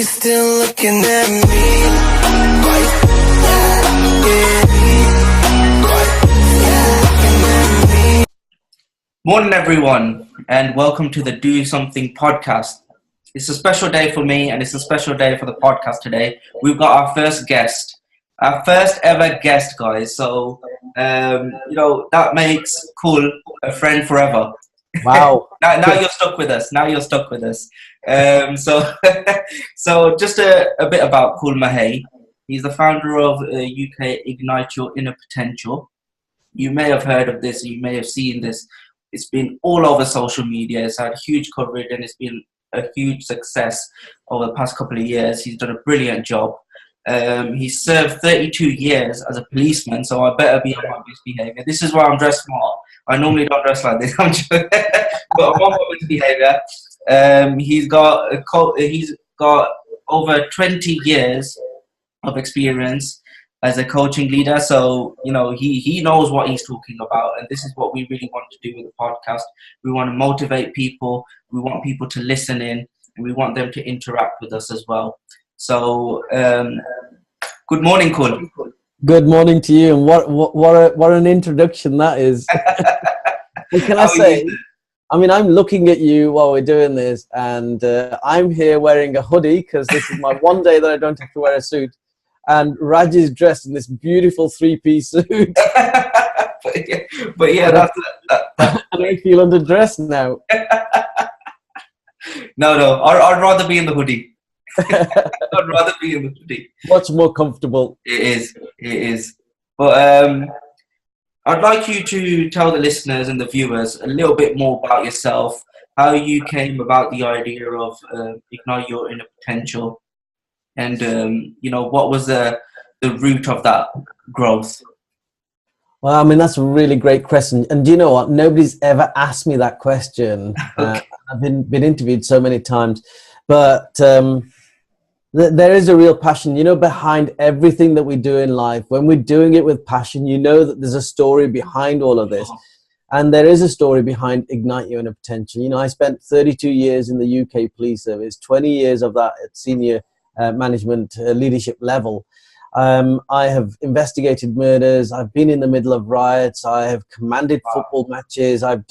still looking at me? Morning, everyone, and welcome to the Do Something podcast. It's a special day for me, and it's a special day for the podcast today. We've got our first ever guest, guys. So, that makes Kul a friend forever. Wow. now you're stuck with us. So just a bit about Kul Mahay. He's the founder of UK Ignite Your Inner Potential. You may have heard of this. You may have seen this. It's been all over social media. It's had huge coverage and it's been a huge success over the past couple of years. He's done a brilliant job. He's served 32 years as a policeman, so I better be on my best behaviour. This is why I'm dressed smart. I normally don't dress like this, but I'm on my best behaviour. He's got over 20 years of experience as a coaching leader, so he knows what he's talking about, and this is what we really want to do with the podcast. We want to motivate people, we want people to listen in, and we want them to interact with us as well. So good morning, Kul. Good morning to you, and what an introduction that is. What can I say? I mean, I'm looking at you while we're doing this, and I'm here wearing a hoodie because this is my one day that I don't have to wear a suit. And Raj is dressed in this beautiful three-piece suit. but yeah, that's that. And I feel underdressed now. No, I'd rather be in the hoodie. Much more comfortable. It is. But I'd like you to tell the listeners and the viewers a little bit more about yourself, how you came about the idea of Ignite Your Inner Potential, and what was the root of that growth? Well, I mean, that's a really great question. And do you know what? Nobody's ever asked me that question. Okay. I've been interviewed so many times. But there is a real passion, behind everything that we do in life. When we're doing it with passion, that there's a story behind all of this. And there is a story behind Ignite Your Inner Potential. I spent 32 years in the UK police service, 20 years of that at senior management leadership level. I have investigated murders. I've been in the middle of riots. I have commanded football matches. I've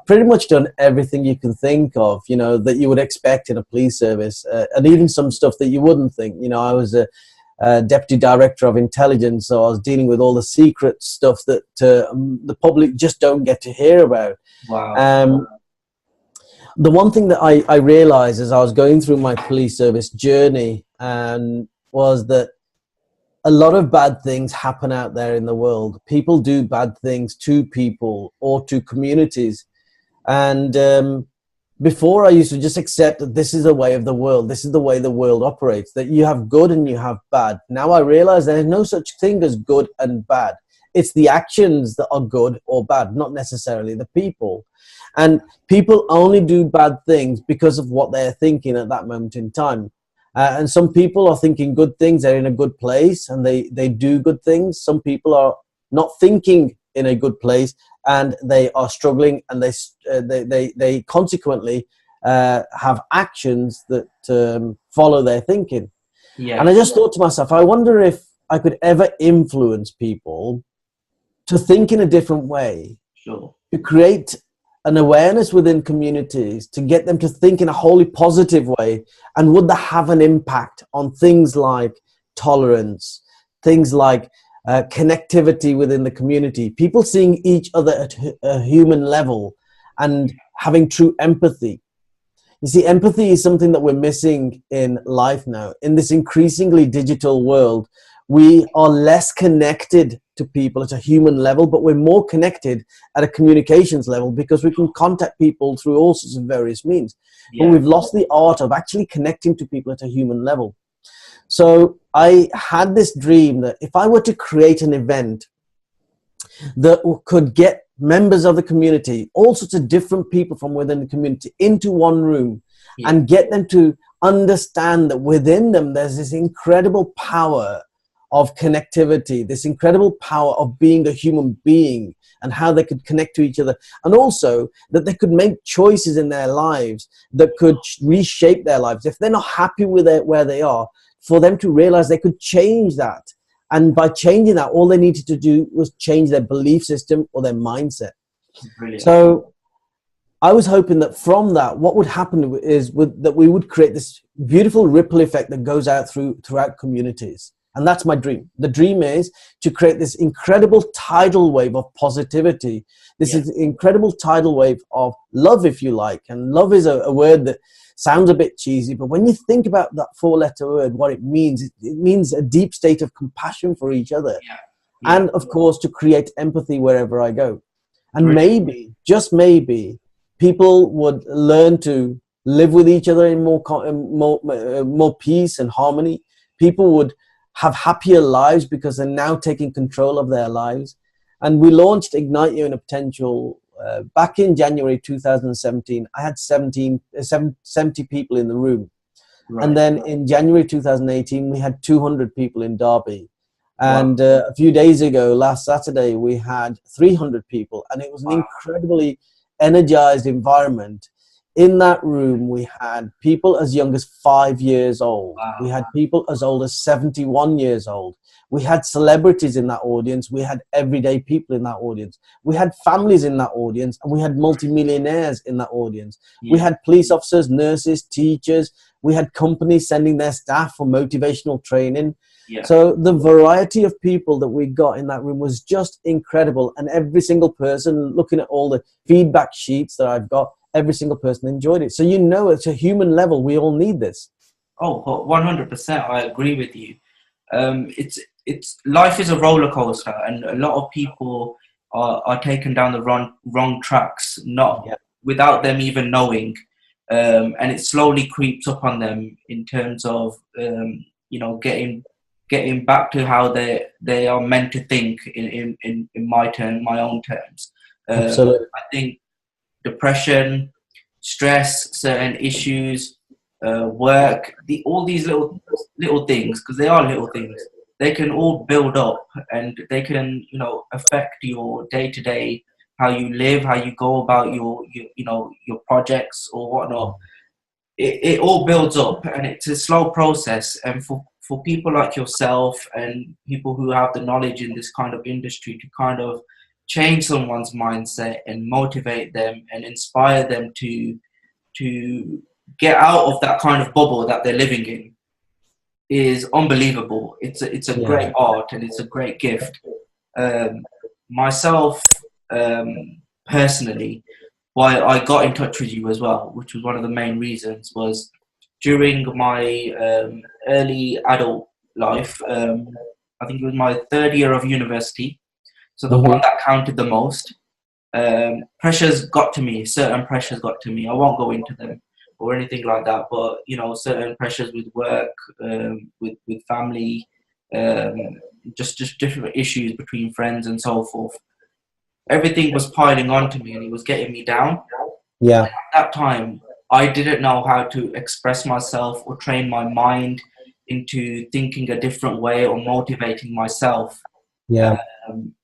pretty much done everything you can think of, that you would expect in a police service, and even some stuff that you wouldn't think. I was a deputy director of intelligence, so I was dealing with all the secret stuff that the public just don't get to hear about. Wow. The one thing that I realized as I was going through my police service journey was that a lot of bad things happen out there in the world. People do bad things to people or to communities. And before I used to just accept that this is the way of the world. This is the way the world operates, that you have good and you have bad. Now I realize there is no such thing as good and bad. It's the actions that are good or bad, not necessarily the people. And people only do bad things because of what they're thinking at that moment in time. And some people are thinking good things. They're in a good place and they do good things. Some people are not thinking in a good place and they are struggling, and they consequently have actions that follow their thinking. Yeah. And I just thought to myself, I wonder if I could ever influence people to think in a different way, Sure. to create an awareness within communities, to get them to think in a wholly positive way. And would that have an impact on things like tolerance, things like connectivity within the community, people seeing each other at a human level and having true empathy? You see, empathy is something that we're missing in life now. In this increasingly digital world, we are less connected to people at a human level, but we're more connected at a communications level because we can contact people through all sorts of various means. Yeah. But we've lost the art of actually connecting to people at a human level. So I had this dream that if I were to create an event that could get members of the community, all sorts of different people from within the community, into one room, Yeah. and get them to understand that within them there's this incredible power of connectivity, this incredible power of being a human being and how they could connect to each other, and also that they could make choices in their lives that could reshape their lives. If they're not happy with where they are, for them to realize they could change that. And by changing that, all they needed to do was change their belief system or their mindset. Brilliant. So I was hoping that from that, what would happen is that we would create this beautiful ripple effect that goes out throughout communities. And that's my dream. The dream is to create this incredible tidal wave of positivity. This is incredible tidal wave of love, if you like. And love is a word that sounds a bit cheesy, but when you think about that 4-letter word, what it means a deep state of compassion for each other. And of course, to create empathy wherever I go. And maybe, just maybe, people would learn to live with each other in more peace and harmony. People would have happier lives because they're now taking control of their lives. And we launched Ignite Your Inner Potential back in January 2017. I had 70 people in the room. And then in January 2018, we had 200 people in Derby. And a few days ago, last Saturday, we had 300 people. And it was an incredibly energized environment. In that room, we had people as young as 5 years old. We had people as old as 71 years old. We had celebrities in that audience. We had everyday people in that audience. We had families in that audience, and we had multimillionaires in that audience. We had police officers, nurses, teachers. We had companies sending their staff for motivational training. So the variety of people that we got in that room was just incredible. And every single person, looking at all the feedback sheets that I've got, every single person enjoyed it. So, you know, it's a human level. We all need this. Oh, 100%. I agree with you. It's life is a roller coaster, and a lot of people are taken down the wrong tracks, without them even knowing. And it slowly creeps up on them in terms of, getting back to how they are meant to think in my own terms. Absolutely. I think depression, stress, certain issues, work, all these little things, because they are little things, they can all build up, and they can, affect your day-to-day, how you live, how you go about your projects or whatnot. It all builds up, and it's a slow process. And for people like yourself and people who have the knowledge in this kind of industry to kind of change someone's mindset and motivate them and inspire them to get out of that kind of bubble that they're living in is unbelievable. It's a great art, and it's a great gift. Myself, personally, why I got in touch with you as well, which was one of the main reasons, was during my early adult life. I think it was my third year of university. So the one that counted the most. Pressures got to me. Certain pressures got to me. I won't go into them or anything like that. But certain pressures with work, with family, just different issues between friends and so forth. Everything was piling onto me, and it was getting me down. At that time, I didn't know how to express myself or train my mind into thinking a different way or motivating myself.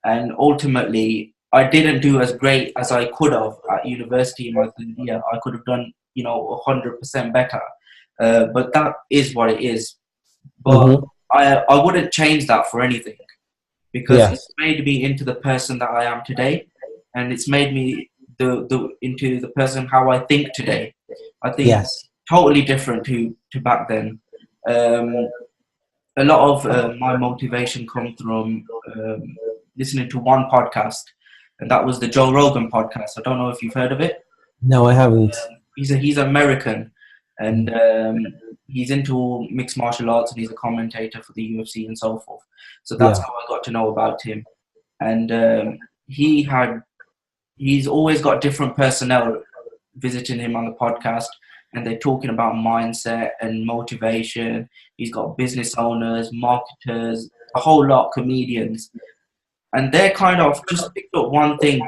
And ultimately, I didn't do as great as I could have at university in my third year. I could have done, 100% better. But that is what it is. But I wouldn't change that for anything, because it's made me into the person that I am today, and it's made me into the person how I think today. I think it's totally different to back then. A lot of my motivation comes from listening to one podcast, and that was the Joe Rogan podcast. I don't know if you've heard of it. No, I haven't. He's American, and he's into mixed martial arts, and he's a commentator for the UFC and so forth. So that's how I got to know about him. And he's always got different personnel visiting him on the podcast, and they're talking about mindset and motivation. He's got business owners, marketers, a whole lot, comedians, and they're kind of just picked up one thing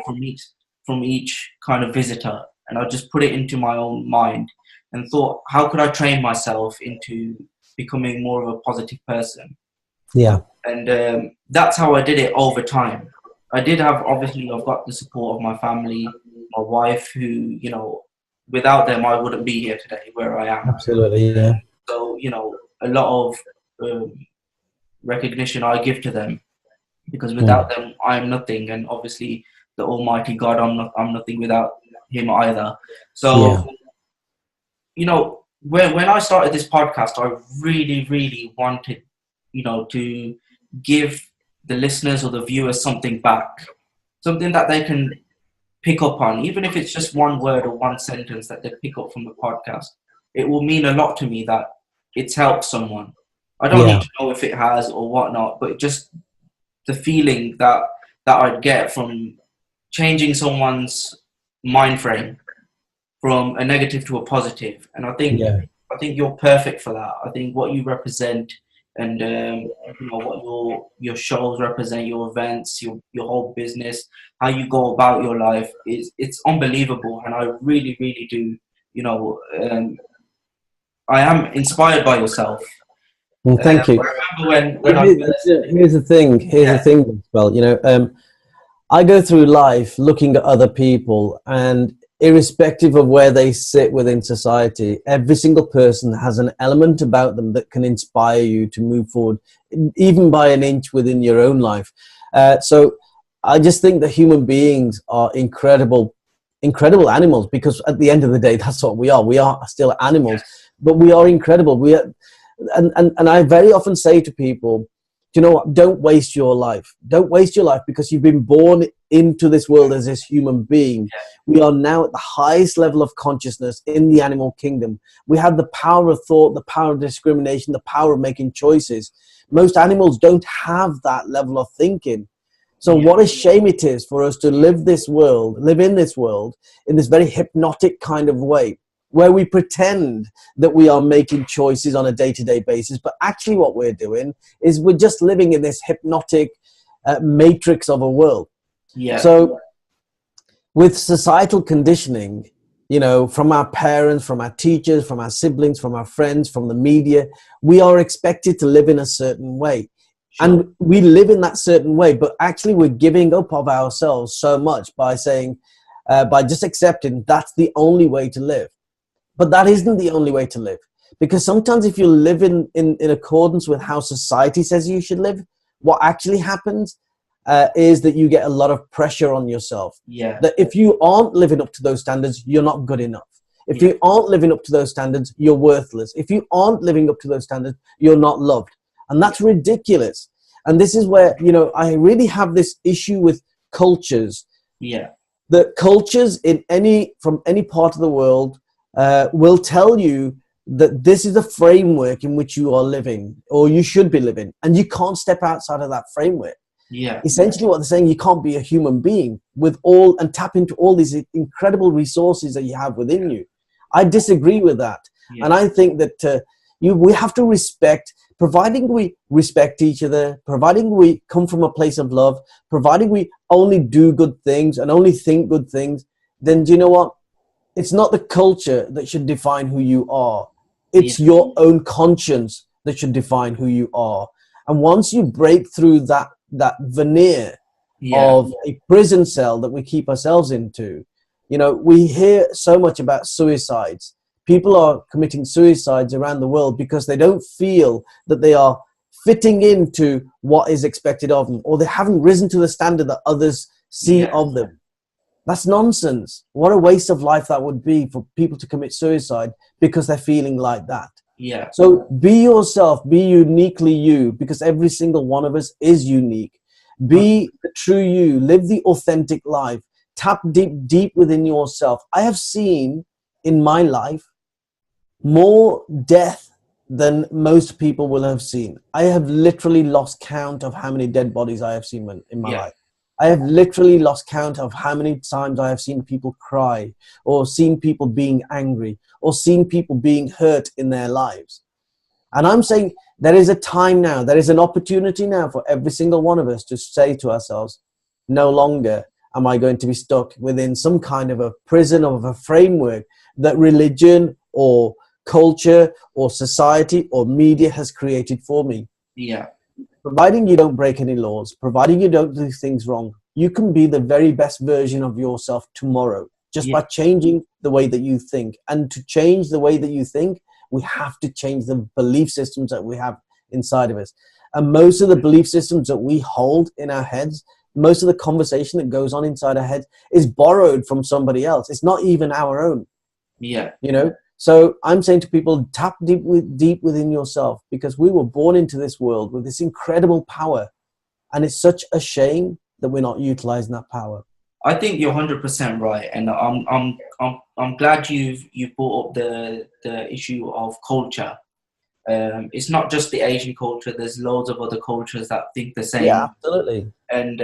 from each kind of visitor, and I just put it into my own mind and thought, how could I train myself into becoming more of a positive person? Yeah. And that's how I did it over time. I did have, obviously, I've got the support of my family, my wife, who, without them, I wouldn't be here today where I am. Absolutely. Yeah. So, a lot of um, recognition I give to them, because without them, I'm nothing. And obviously, the Almighty God, I'm nothing without Him either. Yeah. So, when I started this podcast, I really, really wanted, to give the listeners or the viewers something back, something that they can pick up on, even if it's just one word or one sentence that they pick up from the podcast. It will mean a lot to me that it's helped someone. I don't need Yeah. to know if it has or whatnot, but just the feeling that I'd get from changing someone's mind frame from a negative to a positive. And Yeah. I think you're perfect for that. I think what you represent, and what your shows represent, your events, your whole business, how you go about your life, it's unbelievable. And I really, really do, I am inspired by yourself. Thank you. I remember when I first, Here's the thing. Here's the yeah, thing. Well, I go through life looking at other people, and irrespective of where they sit within society, every single person has an element about them that can inspire you to move forward, even by an inch within your own life. So I just think that human beings are incredible animals, because at the end of the day, that's what we are. We are still animals, but we are incredible. And I very often say to people, you know what, don't waste your life. Don't waste your life, because you've been born into this world as this human being. We are now at the highest level of consciousness in the animal kingdom. We have the power of thought, the power of discrimination, the power of making choices. Most animals don't have that level of thinking. So what a shame it is for us to live in this world, in this very hypnotic kind of way, where we pretend that we are making choices on a day-to-day basis, but actually what we're doing is we're just living in this hypnotic matrix of a world. yeah, So with societal conditioning, from our parents, from our teachers, from our siblings, from our friends, from the media, we are expected to live in a certain way. sure. And we live in that certain way, but actually we're giving up of ourselves so much by saying, by just accepting that's the only way to live. But that isn't the only way to live, because sometimes if you live in accordance with how society says you should live, what actually happens is that you get a lot of pressure on yourself. Yeah. That if you aren't living up to those standards, you're not good enough. If you aren't living up to those standards, you're worthless. If you aren't living up to those standards, you're not loved. And that's ridiculous. And this is where, I really have this issue with cultures. Yeah. The cultures from any part of the world will tell you that this is the framework in which you are living, or you should be living, and you can't step outside of that framework. Yeah. Essentially what they're saying, you can't be a human being and tap into all these incredible resources that you have within you. I disagree with that. Yeah. And I think that we have to respect, providing we respect each other, providing we come from a place of love, providing we only do good things and only think good things, then do you know what? It's not the culture that should define who you are. It's your own conscience that should define who you are. And once you break through that veneer of a prison cell that we keep ourselves into, we hear so much about suicides. People are committing suicides around the world because they don't feel that they are fitting into what is expected of them, or they haven't risen to the standard that others see of them. That's nonsense. What a waste of life that would be for people to commit suicide because they're feeling like that. Yeah. So be yourself, be uniquely you, because every single one of us is unique. Be the true you, live the authentic life, tap deep within yourself. I have seen in my life more death than most people will have seen. I have literally lost count of how many dead bodies I have seen in my life. I have literally lost count of how many times I have seen people cry, or seen people being angry, or seen people being hurt in their lives. And I'm saying there is a time now, there is an opportunity now for every single one of us to say to ourselves, no longer am I going to be stuck within some kind of a prison of a framework that religion or culture or society or media has created for me. Yeah. providing you don't break any laws, providing you don't do things wrong, you can be the very best version of yourself tomorrow just Yeah. by changing the way that you think. And to change the way that you think, we have to change the belief systems that we have inside of us. And most of the belief systems that we hold in our heads, most of the conversation that goes on inside our heads is borrowed from somebody else. It's not even our own, Yeah. you know? So I'm saying to people, tap deep within yourself, because we were born into this world with this incredible power. And it's such a shame that we're not utilizing that power. I think you're 100% right, and I'm glad you've brought up the issue of culture. It's not just the Asian culture. There's loads of other cultures that think the same. Yeah, absolutely. And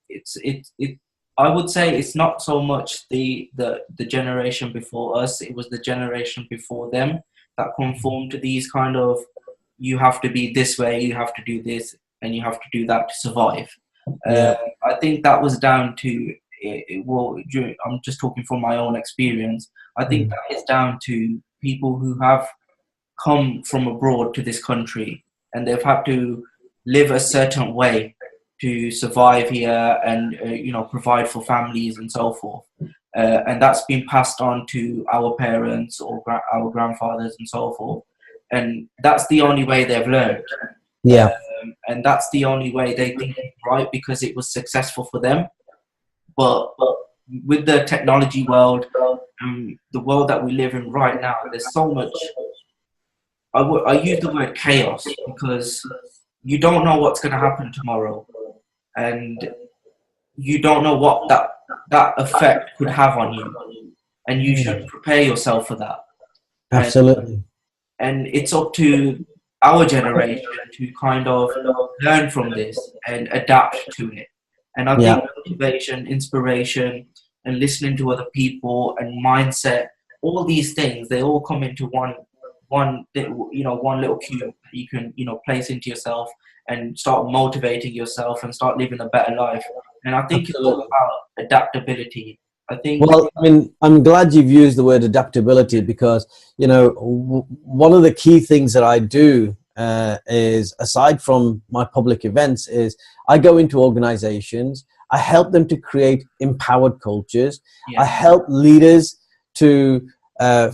it I would say it's not so much the generation before us. It was the generation before them that conformed to these kind of, you have to be this way, you have to do this, and you have to do that to survive. Yeah. I think that was down to well, I'm just talking from my own experience. I think that is down to people who have come from abroad to this country, and they've had to live a certain way to survive here, and provide for families and so forth. And that's been passed on to our parents or our grandfathers and so forth. And that's the only way they've learned. Yeah. And that's the only way they think it's right, because it was successful for them. But with the technology world, the world that we live in right now, there's so much. I use the word chaos, because you don't know what's going to happen tomorrow, and you don't know what that effect could have on you, and you should prepare yourself for that. Absolutely. And it's up to our generation to kind of learn from this and adapt to it. And I think motivation, inspiration, and listening to other people and mindset, all these things, they all come into one little cube that you can place into yourself and start motivating yourself and start living a better life. And I think it's all about adaptability. I think. Well, I mean, I'm glad you've used the word adaptability, because one of the key things that I do is, aside from my public events, is I go into organizations. I help them to create empowered cultures. Yeah. I help leaders to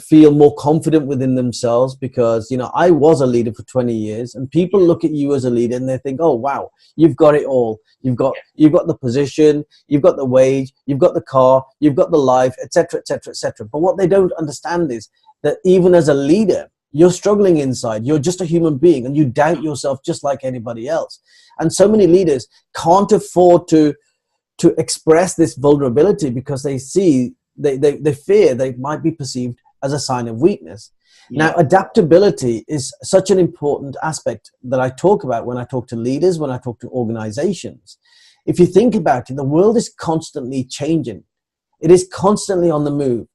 feel more confident within themselves, because I was a leader for 20 years, and people look at you as a leader and they think, oh wow, you've got it all. You've got the position, you've got the wage, you've got the car, you've got the life, etc., etc., etc. But what they don't understand is that even as a leader, you're struggling inside. You're just a human being, and you doubt yourself just like anybody else. And so many leaders can't afford to express this vulnerability, because they see they fear they might be perceived as a sign of weakness. Yeah. Now, adaptability is such an important aspect that I talk about when I talk to leaders, when I talk to organizations. If you think about it, the world is constantly changing. It is constantly on the move.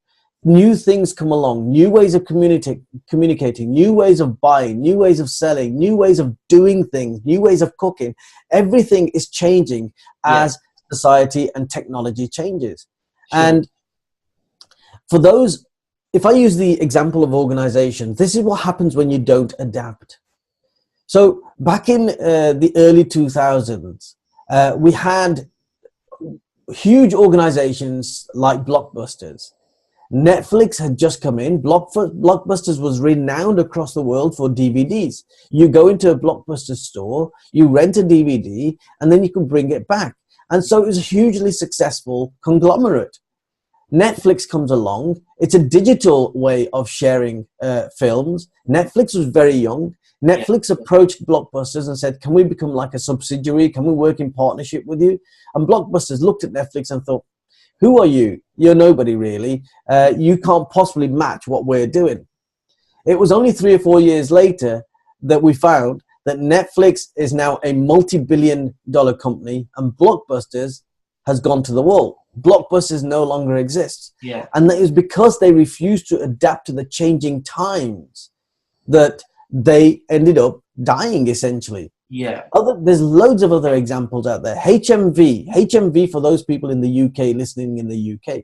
New things come along, new ways of communicating, new ways of buying, new ways of selling, new ways of doing things, new ways of cooking. Everything is changing as society and technology changes. Sure. And for those, if I use the example of organizations, this is what happens when you don't adapt. So back in the early 2000s, we had huge organizations like Blockbusters. Netflix had just come in. Blockbusters was renowned across the world for DVDs. You go into a Blockbuster store, you rent a DVD, and then you can bring it back. And so it was a hugely successful conglomerate. Netflix comes along. It's a digital way of sharing films. Netflix was very young. Netflix approached Blockbusters and said, can we become like a subsidiary? Can we work in partnership with you? And Blockbusters looked at Netflix and thought, who are you? You're nobody really. You can't possibly match what we're doing. It was only 3 or 4 years later that we found that Netflix is now a multi-billion-dollar company, and Blockbusters has gone to the wall. Blockbusters no longer exists. Yeah. And that is because they refused to adapt to the changing times that they ended up dying, essentially. Yeah. There's loads of other examples out there. HMV, for those people in the UK, listening in the UK,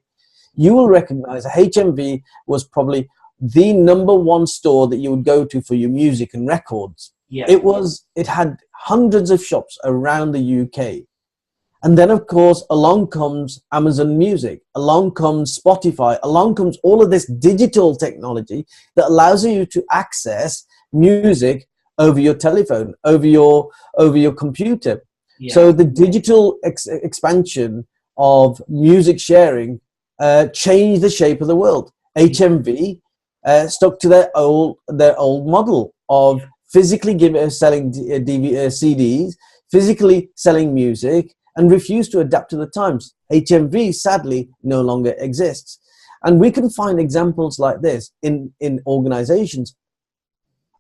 you will recognize that HMV was probably the #1 store that you would go to for your music and records. Yeah. It had hundreds of shops around the UK. And then, of course, along comes Amazon Music, along comes Spotify, along comes all of this digital technology that allows you to access music over your telephone, over your computer. Yeah. So the digital expansion of music sharing changed the shape of the world. HMV stuck to their old model of physically selling CDs, physically selling music, and refused to adapt to the times. HMV sadly no longer exists. And we can find examples like this in organizations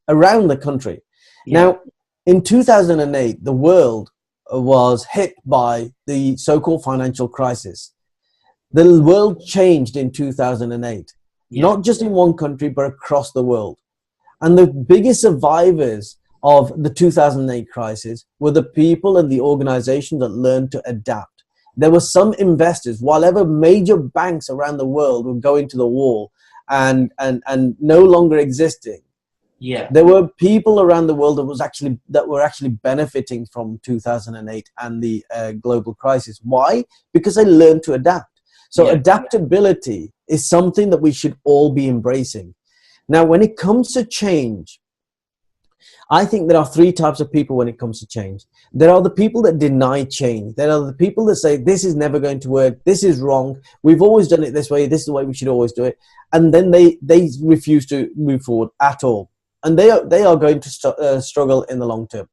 around the country. Yeah. Now, in 2008, the world was hit by the so-called financial crisis. The world changed in 2008, not just in one country, but across the world. And the biggest survivors of the 2008 crisis were the people and the organizations that learned to adapt. There were some investors, while ever major banks around the world were going to the wall and no longer existing. Yeah. There were people around the world that were actually benefiting from 2008 and the global crisis. Why? Because they learned to adapt. So adaptability is something that we should all be embracing. Now, when it comes to change, I think there are three types of people when it comes to change. There are the people that deny change. There are the people that say, this is never going to work. This is wrong. We've always done it this way. This is the way we should always do it. And then they refuse to move forward at all. And they are going to struggle in the long term.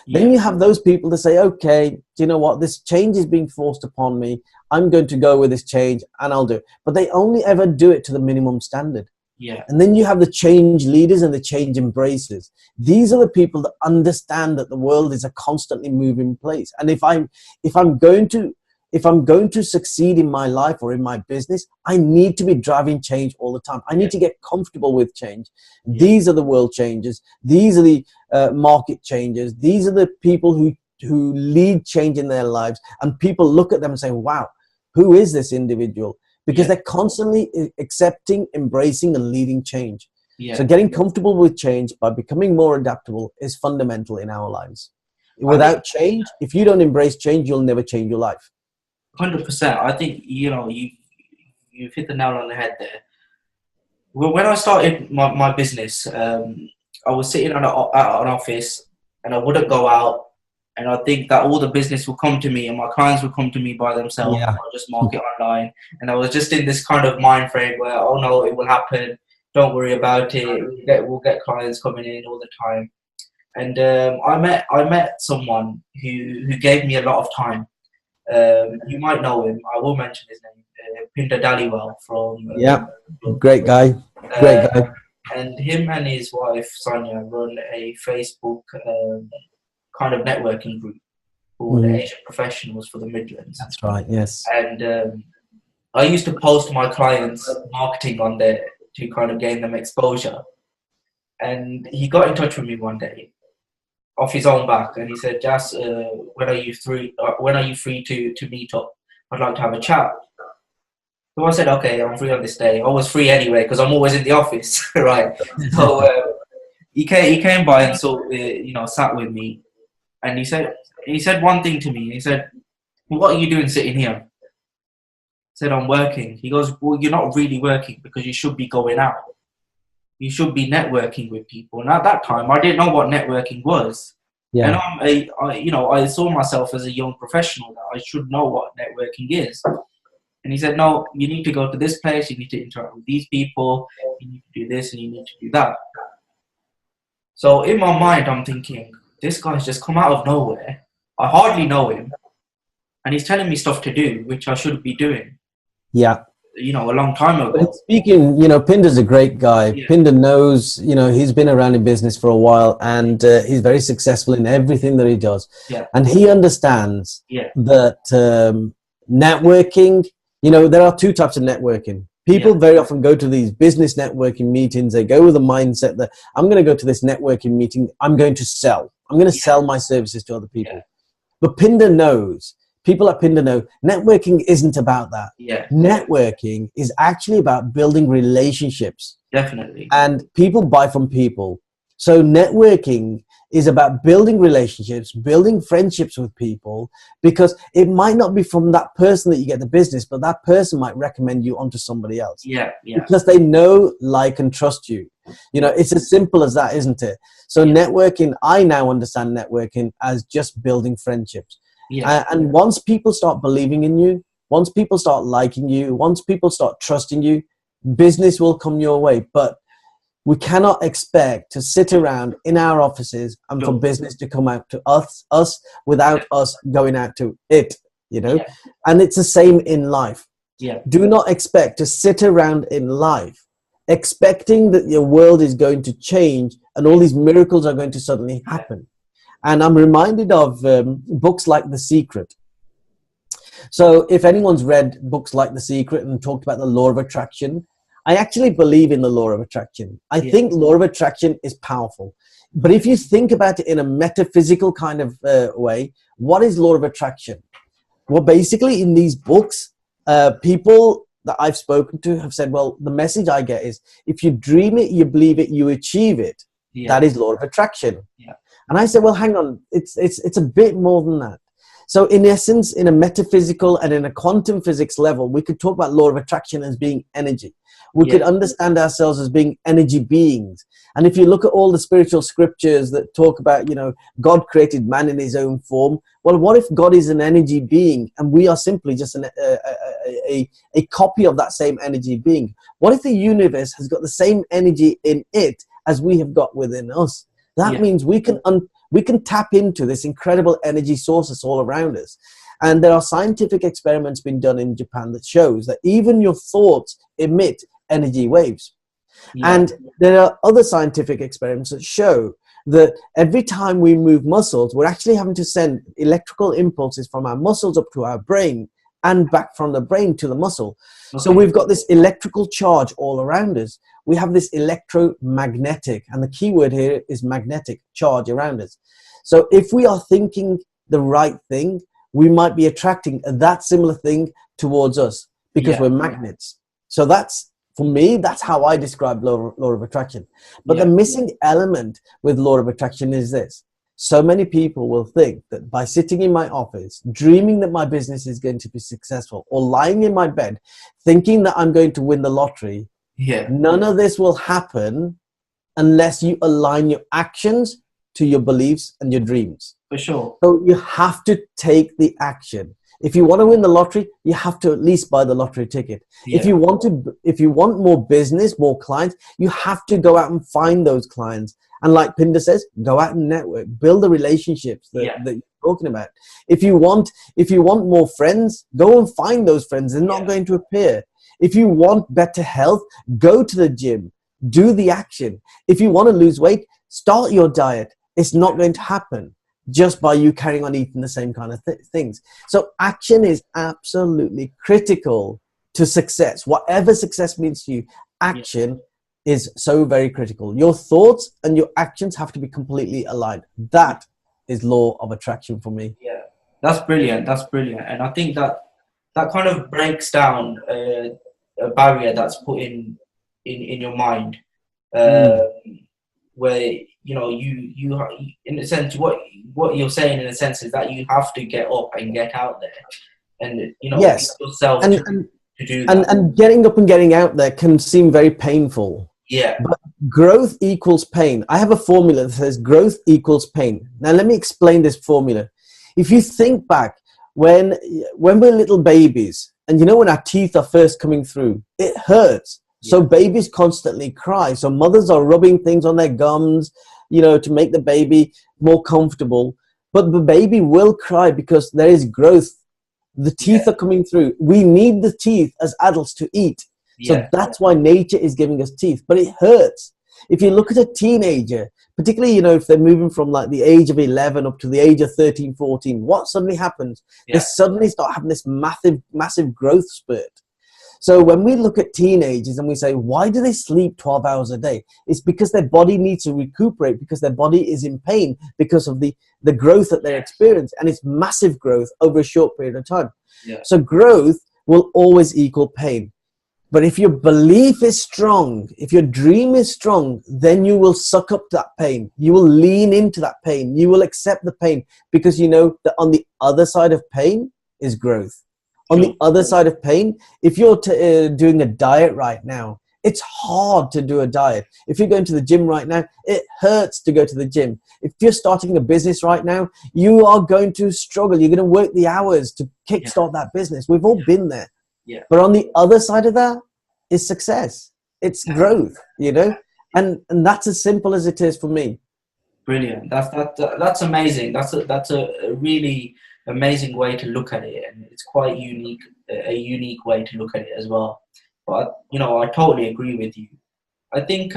Yeah. Then you have those people that say, okay, do you know what? This change is being forced upon me. I'm going to go with this change and I'll do it. But they only ever do it to the minimum standard. Yeah. And then you have the change leaders and the change embracers. These are the people that understand that the world is a constantly moving place. And if I'm going to succeed in my life or in my business, I need to be driving change all the time. I need to get comfortable with change. These are the world changers. These are the market changers. These are the people who lead change in their lives. And people look at them and say, wow, who is this individual? Because they're constantly accepting, embracing, and leading change. Yeah. So getting comfortable with change by becoming more adaptable is fundamental in our lives. Without change, if you don't embrace change, you'll never change your life. 100%. I think, you've hit the nail on the head there. Well, when I started my business, I was sitting at an office and I wouldn't go out. And I think that all the business will come to me and my clients will come to me by themselves. Yeah. I'll just market online. And I was just in this kind of mind frame where, oh no, it will happen. Don't worry about it. We'll get clients coming in all the time. And I met someone who gave me a lot of time. You might know him. I will mention his name. Pinder Daliwal from... Great guy. Great guy. And him and his wife, Sonia, run a Facebook... kind of networking group called Asian Professionals for the Midlands. That's right, yes. And I used to post my clients' marketing on there to kind of gain them exposure. And he got in touch with me one day off his own back and he said, Jas, when are you free to meet up? I'd like to have a chat. So I said, okay, I'm free on this day. I was free anyway because I'm always in the office, right? So he came by and sat with me. And he said one thing to me. He said, what are you doing sitting here? I said, I'm working. He goes, well, you're not really working because you should be going out. You should be networking with people. And at that time, I didn't know what networking was. Yeah. And I saw myself as a young professional that I should know what networking is. And he said, no, you need to go to this place. You need to interact with these people. You need to do this and you need to do that. So in my mind, I'm thinking, this guy's just come out of nowhere. I hardly know him. And he's telling me stuff to do, which I should be doing. Yeah. A long time ago. But speaking, Pinder's a great guy. Yeah. Pinder knows, he's been around in business for a while and he's very successful in everything that he does. Yeah. And he understands that networking, there are two types of networking. People very often go to these business networking meetings. They go with a mindset that I'm going to go to this networking meeting. I'm going to sell. I'm going to sell my services to other people. Yeah. But Pinder knows, people at Pinder know, networking isn't about that. Yeah. Networking is actually about building relationships. Definitely. And people buy from people. So networking is about building relationships, building friendships with people, because it might not be from that person that you get the business, but that person might recommend you onto somebody else. Yeah. Because they know, like, and trust you. You know, it's as simple as that, isn't it? So networking, I now understand networking as just building friendships. Yeah. And once people start believing in you, once people start liking you, once people start trusting you, business will come your way. But we cannot expect to sit around in our offices and for business to come out to us without us going out to it, you know? And it's the same in life. Do not expect to sit around in life expecting that your world is going to change and all these miracles are going to suddenly happen. And I'm reminded of books like The Secret. So if anyone's read books like The Secret and talked about the law of attraction, I actually believe in the law of attraction. I think law of attraction is powerful. But if you think about it in a metaphysical kind of way, what is law of attraction? Well, basically in these books, people that I've spoken to have said, well, the message I get is if you dream it, you believe it, you achieve it. That is law of attraction. And I said, well, hang on, it's a bit more than that. So in essence, in a metaphysical and in a quantum physics level, we could talk about law of attraction as being energy. We could understand ourselves as being energy beings. And if you look at all the spiritual scriptures that talk about, you know, God created man in his own form. Well, what if God is an energy being and we are simply just a copy of that same energy being? What if the universe has got the same energy in it as we have got within us? That means we can tap into this incredible energy sources all around us. And there are scientific experiments being done in Japan that shows that even your thoughts emit energy waves. And there are other scientific experiments that show that every time we move muscles, we're actually having to send electrical impulses from our muscles up to our brain and back from the brain to the muscle. So we've got this electrical charge all around us. We have this electromagnetic, and the key word here is magnetic charge around us. So if we are thinking the right thing, we might be attracting that similar thing towards us because we're magnets. So that's, for me, that's how I describe law of attraction. But the missing element with law of attraction is this. So many people will think that by sitting in my office, dreaming that my business is going to be successful, or lying in my bed, thinking that I'm going to win the lottery, none of this will happen unless you align your actions to your beliefs and your dreams. For sure. So you have to take the action. If you want to win the lottery, you have to at least buy the lottery ticket. If you want more business, more clients, you have to go out and find those clients. And like Pinder says, go out and network, build the relationships that you're talking about. If you want more friends, go and find those friends. They're not going to appear. If you want better health, go to the gym, do the action. If you want to lose weight, start your diet. It's not going to happen just by you carrying on eating the same kind of things. So action is absolutely critical to success. Whatever success means to you, action is so very critical. Your thoughts and your actions have to be completely aligned. That is law of attraction for me. Yeah, that's brilliant. That's brilliant. And I think that kind of breaks down a barrier that's put in your mind, where you in a sense what you're saying in a sense is that you have to get up and get out there, and yourself to do that. And getting up and getting out there can seem very painful. But growth equals pain. I have a formula that says growth equals pain. Now let me explain this formula. If you think back when we're little babies, and when our teeth are first coming through, it hurts. So babies constantly cry. So mothers are rubbing things on their gums, to make the baby more comfortable. But the baby will cry because there is growth. The teeth are coming through. We need the teeth as adults to eat. So that's why nature is giving us teeth. But it hurts. If you look at a teenager, particularly, if they're moving from like the age of 11 up to the age of 13, 14, what suddenly happens? They suddenly start having this massive growth spurt. So when we look at teenagers and we say, why do they sleep 12 hours a day? It's because their body needs to recuperate, because their body is in pain because of the growth that they're experiencing. And it's massive growth over a short period of time. So growth will always equal pain. But if your belief is strong, if your dream is strong, then you will suck up that pain. You will lean into that pain. You will accept the pain, because you know that on the other side of pain is growth. On the other side of pain, if you're doing a diet right now, it's hard to do a diet. If you're going to the gym right now, it hurts to go to the gym. If you're starting a business right now, you are going to struggle. You're going to work the hours to kickstart that business. We've all been there. Yeah. But on the other side of that is success. It's growth, you know, and that's as simple as it is for me. Brilliant. That's amazing. That's a really amazing way to look at it, and it's quite unique, a unique way to look at it as well. But you know, I totally agree with you. I think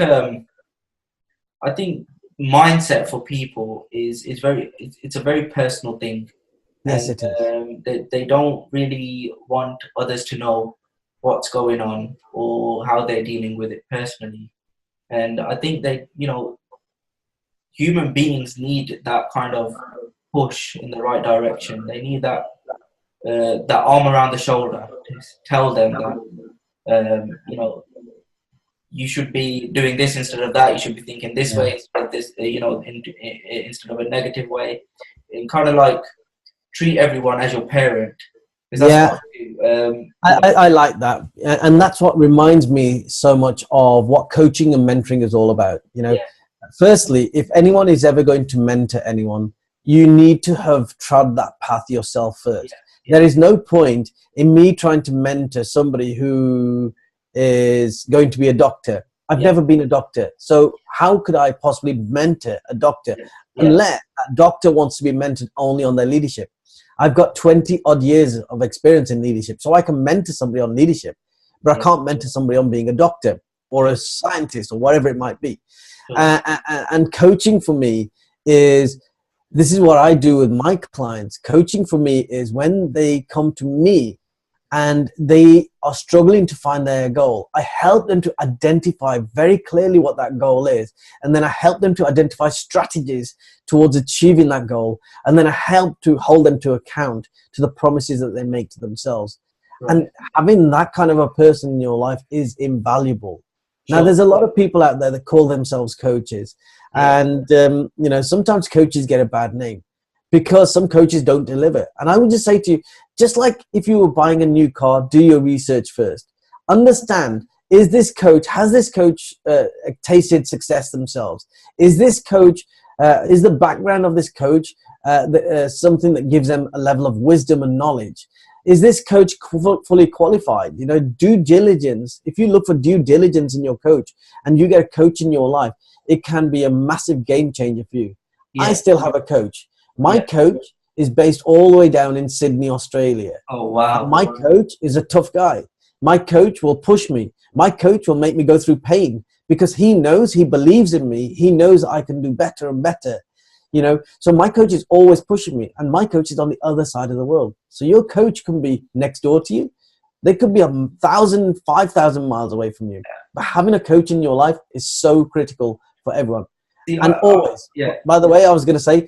mindset for people is very, it's a very personal thing. Yes, And it is. they don't really want others to know what's going on or how they're dealing with it personally. And I think they, you know, human beings need that kind of push in the right direction. They need that that arm around the shoulder to tell them that you know, you should be doing this instead of that. You should be thinking this way instead of this. You know, instead of a negative way, and kind of like treat everyone as your parent. Because that's what I do. I like that, and that's what reminds me so much of what coaching and mentoring is all about. You know, firstly, if anyone is ever going to mentor anyone, you need to have trod that path yourself first. There is no point in me trying to mentor somebody who is going to be a doctor. I've never been a doctor, so how could I possibly mentor a doctor unless that doctor wants to be mentored only on their leadership? I've got 20 odd years of experience in leadership, so I can mentor somebody on leadership, but I can't mentor somebody on being a doctor or a scientist or whatever it might be. And coaching for me is, this is what I do with my clients. Coaching for me is when they come to me and they are struggling to find their goal, I help them to identify very clearly what that goal is. And then I help them to identify strategies towards achieving that goal. And then I help to hold them to account to the promises that they make to themselves. And having that kind of a person in your life is invaluable. Now, there's a lot of people out there that call themselves coaches. And, you know, sometimes coaches get a bad name because some coaches don't deliver. And I would just say to you, just like if you were buying a new car, do your research first. Understand, has this coach tasted success themselves? Is this coach, is the background of this coach something that gives them a level of wisdom and knowledge? Is this coach fully qualified? You know, due diligence. If you look for due diligence in your coach and you get a coach in your life, it can be a massive game changer for you. I still have a coach. My coach is based all the way down in Sydney, Australia. Oh, wow. And my coach is a tough guy. My coach will push me. My coach will make me go through pain because he knows, he believes in me. He knows I can do better and better. You know, so my coach is always pushing me, and my coach is on the other side of the world. So your coach can be next door to you. They could be 1,000, 5,000 miles away from you. But having a coach in your life is so critical for everyone. And always, by the way, I was going to say,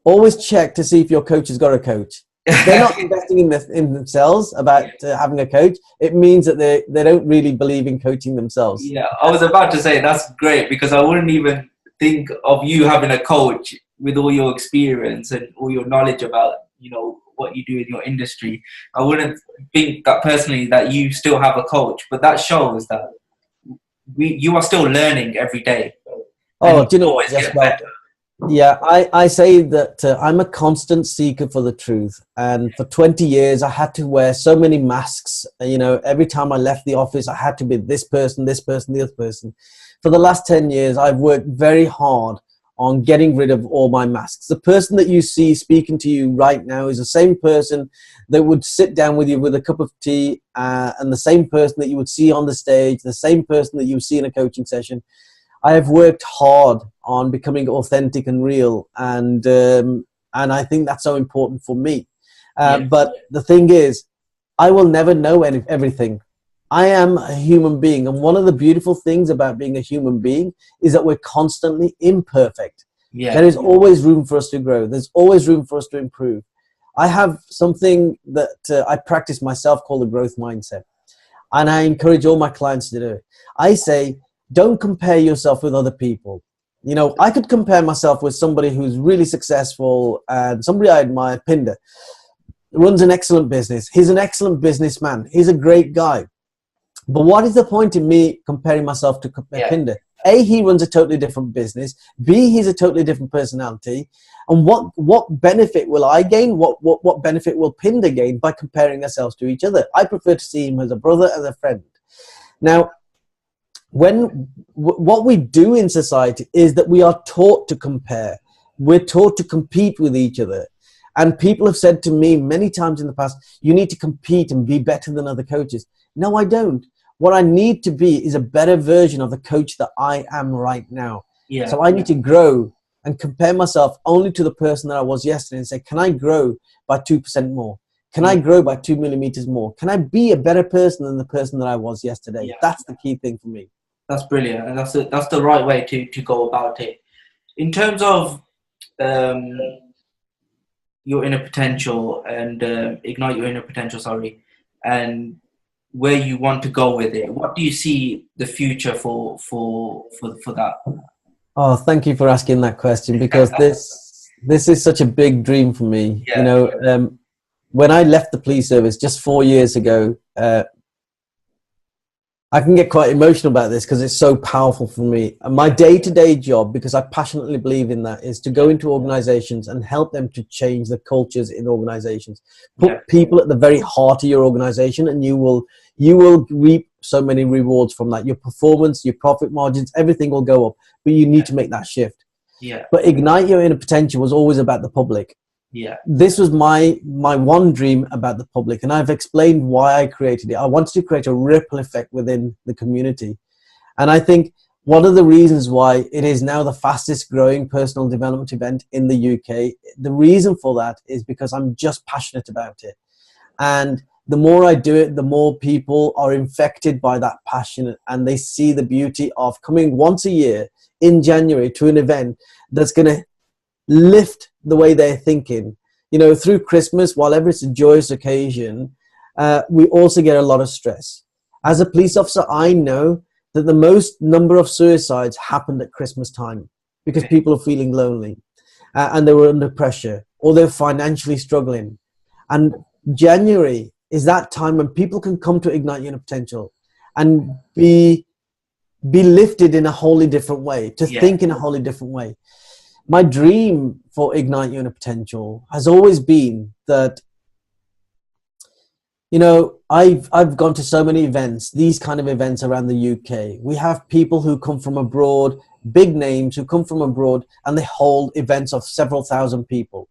always check to see if your coach has got a coach. If they're not investing in themselves about having a coach, it means that they don't really believe in coaching themselves. Yeah, I was about to say that's great, because I wouldn't even think of you having a coach with all your experience and all your knowledge about, you know, what you do in your industry. I wouldn't think that personally that you still have a coach, but that shows that you are still learning every day. Oh, do you know what? Yes, well, yeah, I say that I'm a constant seeker for the truth. And for 20 years, I had to wear so many masks. You know, every time I left the office, I had to be this person, the other person. For the last 10 years, I've worked very hard on getting rid of all my masks. The person that you see speaking to you right now is the same person that would sit down with you with a cup of tea, and the same person that you would see on the stage, the same person that you would see in a coaching session. I have worked hard on becoming authentic and real, and I think that's so important for me. But the thing is, I will never know everything. I am a human being, and one of the beautiful things about being a human being is that we're constantly imperfect. There is always room for us to grow. There's always room for us to improve. I have something that I practice myself called the growth mindset. And I encourage all my clients to do it. I say, don't compare yourself with other people. You know, I could compare myself with somebody who's really successful and somebody I admire, Pinder, runs an excellent business. He's an excellent businessman. He's a great guy. But what is the point in me comparing myself to Pinder? A, he runs a totally different business. B, he's a totally different personality. And what benefit will I gain? What benefit will Pinder gain by comparing ourselves to each other? I prefer to see him as a brother, as a friend. Now, what we do in society is that we are taught to compare. We're taught to compete with each other. And people have said to me many times in the past, you need to compete and be better than other coaches. No, I don't. What I need to be is a better version of the coach that I am right now. Yeah. So I need to grow and compare myself only to the person that I was yesterday and say, can I grow by 2% more? Can I grow by 2 millimeters more? Can I be a better person than the person that I was yesterday? Yeah. That's the key thing for me. That's brilliant. And that's the right way to go about it. In terms of your inner potential and ignite your inner potential, and where you want to go with it, what do you see the future for that? Oh, thank you for asking that question, because this is such a big dream for me. Yeah. You know, when I left the police service just 4 years ago, I can get quite emotional about this because it's so powerful for me. And my day-to-day job, because I passionately believe in that, is to go into organizations and help them to change the cultures in organizations. Put people at the very heart of your organization, and you will reap so many rewards from that. Your performance, your profit margins, everything will go up, but you need to make that shift. Yeah. But Ignite Your Inner Potential was always about the public. Yeah. This was my one dream about the public, and I've explained why I created it. I wanted to create a ripple effect within the community. And I think one of the reasons why it is now the fastest growing personal development event in the UK, the reason for that is because I'm just passionate about it. And the more I do it, the more people are infected by that passion, and they see the beauty of coming once a year in January to an event that's going to lift the way they're thinking. You know, through Christmas, while it's a joyous occasion, we also get a lot of stress. As a police officer, I know that the most number of suicides happened at Christmas time because people are feeling lonely and they were under pressure, or they're financially struggling. And January is that time when people can come to Ignite Your Inner Potential and be lifted in a wholly different way, to think in a wholly different way. My dream for Ignite Your Inner Potential has always been that, you know, I've gone to so many events, these kind of events around the UK. We have people who come from abroad, big names who come from abroad, and they hold events of several thousand people.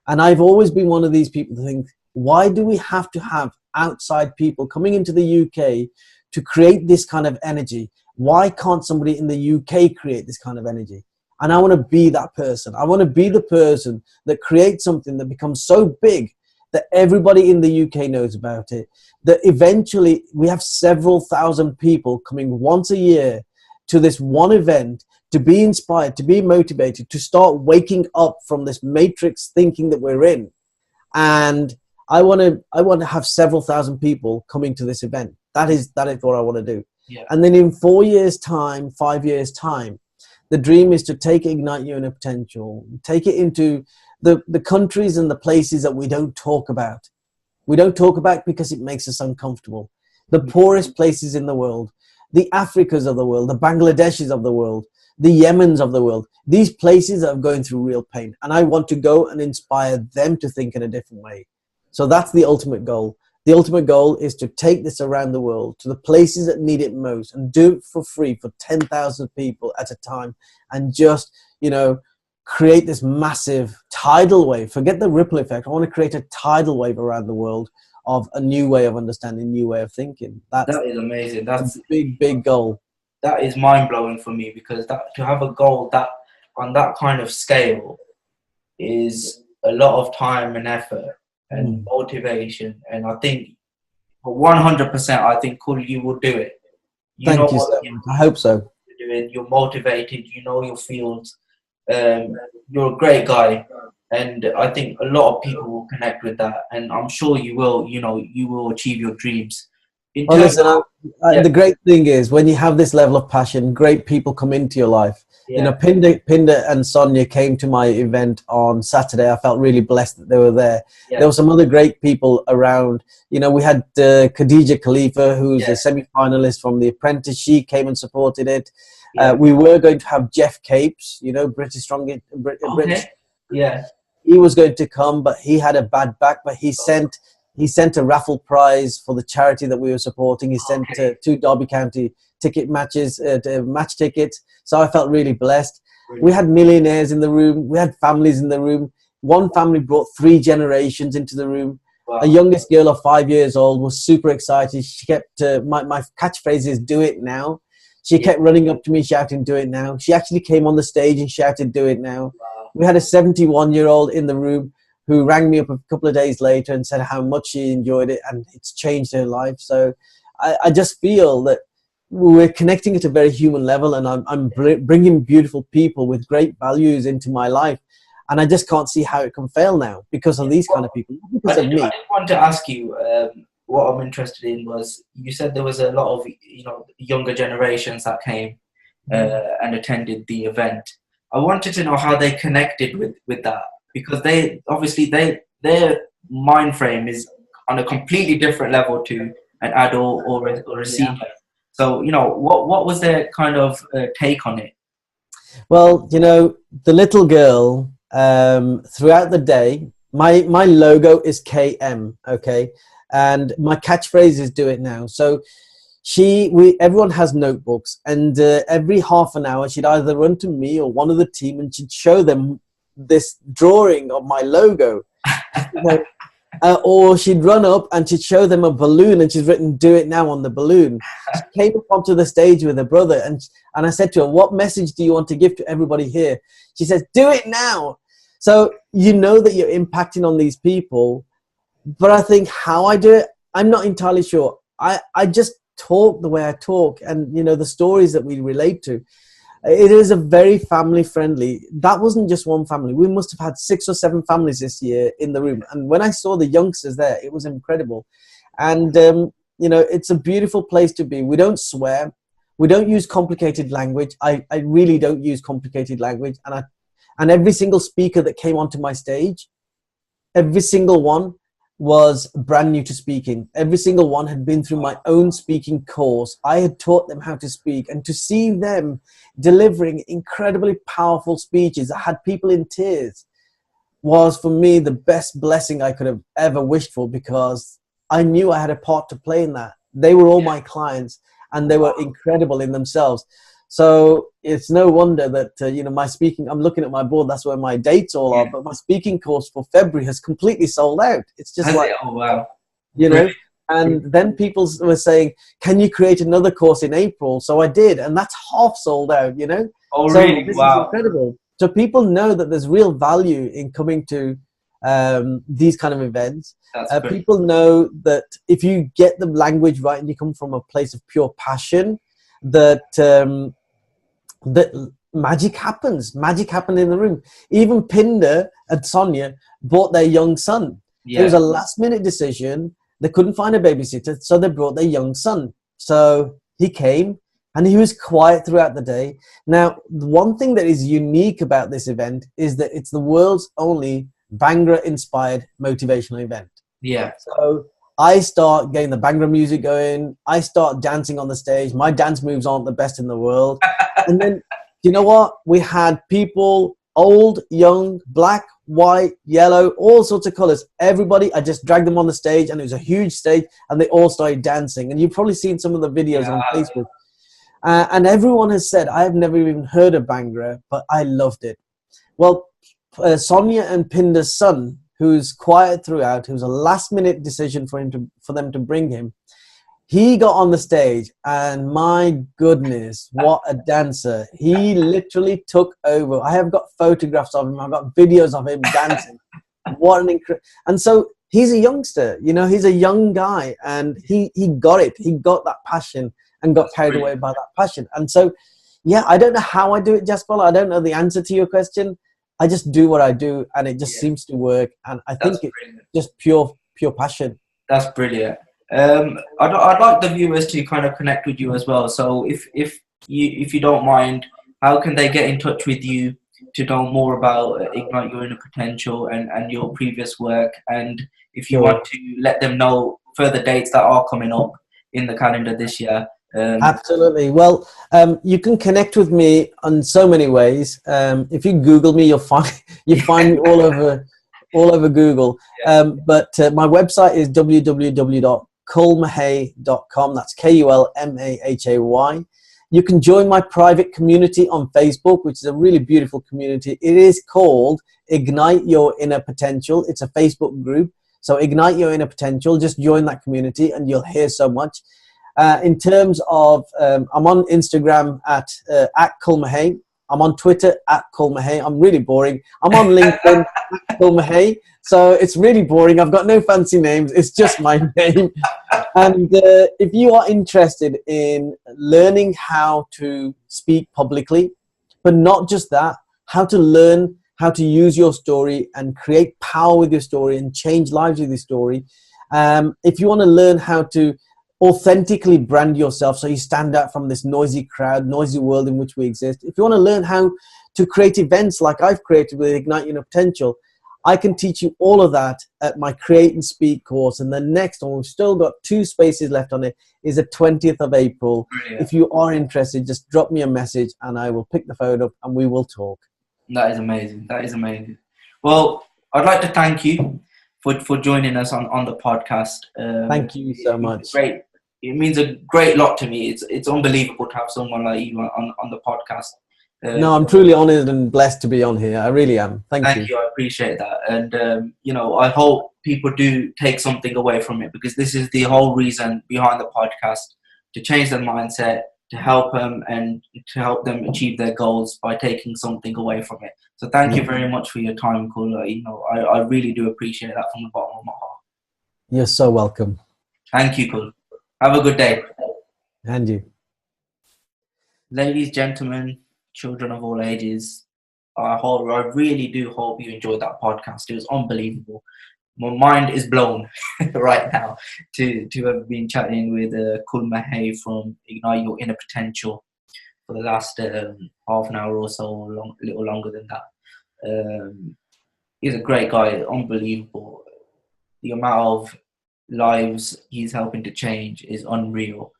And I've always been one of these people to think, why do we have to have outside people coming into the UK to create this kind of energy? Why can't somebody in the UK create this kind of energy? And I want to be that person. I want to be the person that creates something that becomes so big that everybody in the UK knows about it, that eventually we have several thousand people coming once a year to this one event to be inspired, to be motivated, to start waking up from this matrix thinking that we're in. And I want to have several thousand people coming to this event. That is what I want to do. Yeah. And then in 4 years' time, 5 years' time, the dream is to take Ignite Your Inner Potential, take it into the countries and the places that we don't talk about. We don't talk about because it makes us uncomfortable. The poorest places in the world, the Africas of the world, the Bangladeshis of the world, the Yemens of the world, these places that are going through real pain. And I want to go and inspire them to think in a different way. So that's the ultimate goal. The ultimate goal is to take this around the world to the places that need it most and do it for free for 10,000 people at a time, and just, you know, create this massive tidal wave. Forget the ripple effect. I want to create a tidal wave around the world of a new way of understanding, new way of thinking. That is amazing. That's a big, big goal. That is mind-blowing for me, because to have a goal that on that kind of scale is a lot of time and effort and motivation. And I think 100%, I think, Kul, you will do it. Thank you so much. I hope so. You're motivated, you know your field. You're a great guy. And I think a lot of people will connect with that. And I'm sure you will, you know, you will achieve your dreams in Well, terms listen, of, yeah, the great thing is when you have this level of passion, great people come into your life. You know, yeah, Pinder and Sonia came to my event on Saturday. I felt really blessed that they were there. yeah, There were some other great people around. You know, we had Khadija Khalifa, who's a yeah, semi-finalist from The Apprentice. She came and supported it. yeah. We were going to have Jeff Capes, you know, British strongest, British. Okay, yeah, He was going to come, but he had a bad back. But oh, he sent a raffle prize for the charity that we were supporting. He sent okay, two Derby County ticket matches, match tickets. So I felt really blessed. We brilliant. had millionaires in the room. We had families in the room. One family brought 3 generations into the room. A Wow, youngest girl of 5 years old was super excited. She kept my catchphrase is "Do it now." She yeah, kept running up to me shouting, "Do it now." She actually came on the stage and shouted, "Do it now." wow, We had a 71-year-old in the room who rang me up a couple of days later and said how much she enjoyed it and it's changed her life. So I just feel that we're connecting at a very human level, and I'm bringing beautiful people with great values into my life. And I just can't see how it can fail now because of yeah. these kind of Well, people, not because of I me. did want to ask you, what I'm interested in was you said there was a lot of, younger generations that came and attended the event. I wanted to know how they connected with that, because they obviously their mind frame is on a completely different level to an adult or a Yeah. senior. So what was their kind of take on it? Well, you know, the little girl, throughout the day, my logo is KM, okay? And my catchphrase is "Do it now." So everyone has notebooks, and every half an hour she'd either run to me or one of the team and she'd show them this drawing of my logo. You know, or she'd run up and she'd show them a balloon and she's written "Do it now" on the balloon. She came up onto the stage with her brother, and I said to her, "What message do you want to give to everybody here?" She says, "Do it now." So you know that you're impacting on these people. But I think how I do it, I'm not entirely sure. I just talk the way I talk, and you know, the stories that we relate to. It is a very family friendly. That wasn't just one family. We must have had 6 or 7 families this year in the room. And when I saw the youngsters there, it was incredible. And, you know, it's a beautiful place to be. We don't swear. We don't use complicated language. I really don't use complicated language. And every single speaker that came onto my stage, every single one was brand new to speaking. Every single one had been through my own speaking course. I had taught them how to speak, and to see them delivering incredibly powerful speeches that had people in tears was for me the best blessing I could have ever wished for, because I knew I had a part to play in that. They were all my clients and they were incredible in themselves. So it's no wonder that, you know, my speaking, I'm looking at my board, that's where my dates all are, Yeah, but my speaking course for February has completely sold out. It's just has like, it? Oh wow, you know, brilliant. and then people were saying, "Can you create another course in April?" So I did, and that's half sold out, you know. Oh So really? this is Wow, incredible. So people know that there's real value in coming to these kind of events. that's brilliant. People know that if you get the language right and you come from a place of pure passion, that that magic happens. Magic happened in the room. Even Pinder and Sonia brought their young son. It was Yeah, a last minute decision. They couldn't find a babysitter, so they brought their young son. So he came and he was quiet throughout the day. Now, the one thing that is unique about this event is that it's the world's only Bhangra inspired motivational event. yeah. So I start getting the Bhangra music going. I start dancing on the stage. My dance moves aren't the best in the world. And then, you know what? We had people, old, young, black, white, yellow, all sorts of colors. Everybody, I just dragged them on the stage, and it was a huge stage, and they all started dancing. And you've probably seen some of the videos on Yeah, Facebook. And everyone has said, I have never even heard of Bhangra, but I loved it. Well, Sonia and Pinder's son, who's quiet throughout, who's a last-minute decision for them to bring him, he got on the stage, and my goodness, what a dancer. He literally took over. I have got photographs of him. I've got videos of him dancing. What an incredible. And so he's a youngster, you know, he's a young guy, and he got it. He got that passion and got that's carried away brilliant. by that passion. And so, yeah, I don't know how I do it, Jasper. I don't know the answer to your question. I just do what I do, and it just Yeah, seems to work. And I that's think it's brilliant. just pure passion. That's brilliant. I'd like the viewers to kind of connect with you as well. So if you don't mind, how can they get in touch with you to know more about Ignite Your Inner Potential and your previous work? And if you Sure. want to let them know further dates that are coming up in the calendar this year. Absolutely. Well, you can connect with me on so many ways. If you Google me, you'll find me all over Google. But my website is www.kulmahay.com. That's KULMAHAY. You can join my private community on Facebook, which is a really beautiful community. It is called Ignite Your Inner Potential. It's a Facebook group. So Ignite Your Inner Potential. Just join that community and you'll hear so much. In terms of, I'm on Instagram at Kul Mahay. I'm on Twitter at Kul Mahay. I'm really boring. I'm on LinkedIn at Kul Mahay. So it's really boring. I've got no fancy names. It's just my name. And if you are interested in learning how to speak publicly, but not just that, how to learn how to use your story and create power with your story and change lives with your story. If you want to learn how to authentically brand yourself so you stand out from this noisy crowd, noisy world in which we exist. If you want to learn how to create events like I've created with Ignite Your Inner Potential, I can teach you all of that at my Create and Speak course. And the next one, we've still got 2 spaces left on it, is the 20th of April. Brilliant. If you are interested, just drop me a message and I will pick the phone up and we will talk. That is amazing. That is amazing. Well, I'd like to thank you for joining us on the podcast. Thank you so much. Great. It means a great lot to me. It's unbelievable to have someone like you on the podcast. No, I'm truly honoured and blessed to be on here. I really am. Thank you. I appreciate that. And, I hope people do take something away from it, because this is the whole reason behind the podcast, to change their mindset, to help them and to help them achieve their goals by taking something away from it. So thank you very much for your time, Kul. I really do appreciate that from the bottom of my heart. You're so welcome. Thank you, Kul. Have a good day. And you. Ladies, gentlemen, children of all ages, I really do hope you enjoyed that podcast. It was unbelievable. My mind is blown right now to have been chatting with Kul Mahay from Ignite Your Inner Potential for the last half an hour or so, a little longer than that. He's a great guy, unbelievable. The amount of lives he's helping to change is unreal.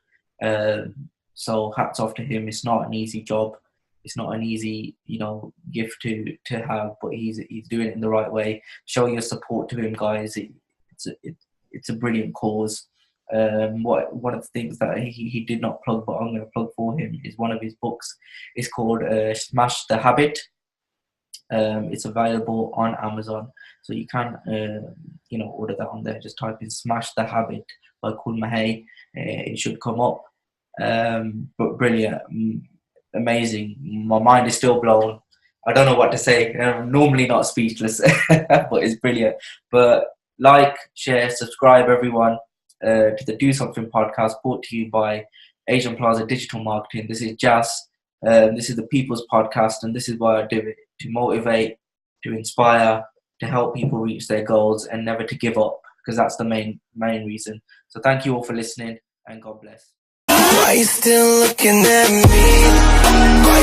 So hats off to him. It's not an easy job. It's not an easy, gift to have, but he's doing it in the right way. Show your support to him, guys. It's a brilliant cause. One of the things that he did not plug, but I'm going to plug for him, is one of his books. It's called Smash the Habit. It's available on Amazon, so you can order that on there. Just type in Smash the Habit by Kul Mahay. It should come up. But brilliant, amazing. My mind is still blown. I don't know what to say. I'm normally not speechless, but it's brilliant. But like, share, subscribe, everyone, to the Do Something podcast, brought to you by Asian Plaza Digital Marketing. This is Jazz. This is the People's Podcast, and this is why I do it: to motivate, to inspire, to help people reach their goals, and never to give up, because that's the main reason. So thank you all for listening, and God bless. Why you still looking at me? Why